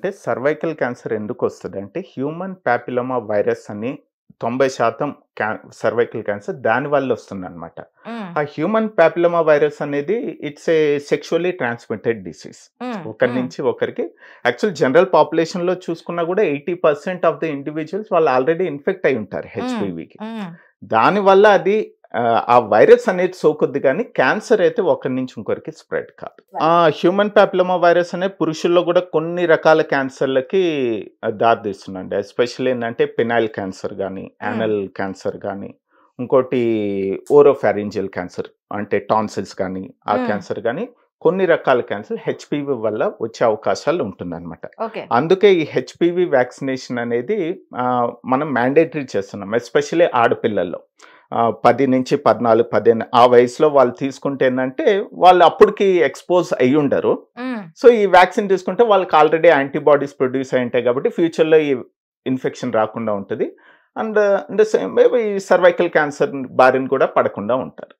అంటే cervical cancer ఎందుకొస్తదంటే, human papilloma virus అని 90% సర్వైకల్ క్యాన్సర్ దానివల్ల వస్తుందనమాట. హ్మ్. ఆ హ్యూమన్ పాపిలోమా వైరస్ అనేది it's a sexually transmitted disease. హ్మ్. ఒకరి హ్మ్. నుంచి ఒకరికి యాక్చువల్ జనరల్ పాపులేషన్‌లో చూసుకున్నా గూడా 80% ఆఫ్ ద ఇండివిడ్యువల్స్ వాళ్ళు ఆల్రెడీ ఇన్ఫెక్ట్ అయ్యి ఉంటారు హ్మ్. హెచ్‌పివికి. హ్మ్. దానివల్ల అది ఆ వైరస్ అనేది సోకుద్ది గానీ, క్యాన్సర్ అయితే ఒకరి నుంచి ఇంకొకరికి స్ప్రెడ్ కాదు. హ్యూమన్ పాపిలోమా వైరస్ అనేది పురుషుల్లో గూడా కొన్ని రకాల క్యాన్సర్‌లకి దారితీస్తుందండి. ఎస్పెషల్లీ ఏందంటే పెనైల్ క్యాన్సర్ గానీ, హ్మ్. యానల్ క్యాన్సర్ గానీ, ఇంకోటి ఓరోఫారింజియల్ క్యాన్సర్ అంటే టాన్సిల్స్ గానీ, ఆ హ్మ్. క్యాన్సర్ గానీ, కొన్ని రకాల క్యాన్సర్ హెచ్‌పివి వల్ల వచ్చే అవకాశాలు ఉంటుందన్నమాట. ఓకే. అందుకే ఈ హెచ్‌పివి వ్యాక్సినేషన్ అనేది మనం మ్యాండేటరీ చేస్తున్నాం. ఎస్పెషల్లీ ఆడపిల్లల్లో. 10-14, 15 ఆ వయసులో వాళ్ళు తీసుకుంటే ఏందంటే, వాళ్ళు అప్పటికి ఎక్స్‌పోజ్ అయ్యుండరు. హ్మ్. సో, ఈ వ్యాక్సిన్ తీసుకుంటే వాళ్ళకి ఆల్రెడీ యాంటీబాడీస్ ప్రొడ్యూస్ అయ్యుంటాయి కాబట్టి ఫ్యూచర్‌లో ఈ ఇన్ఫెక్షన్ రాకుండా ఉంటది. And in the same way ఈ సర్వైకల్ క్యాన్సర్ బారిన కూడా పడకుండా ఉంటారు.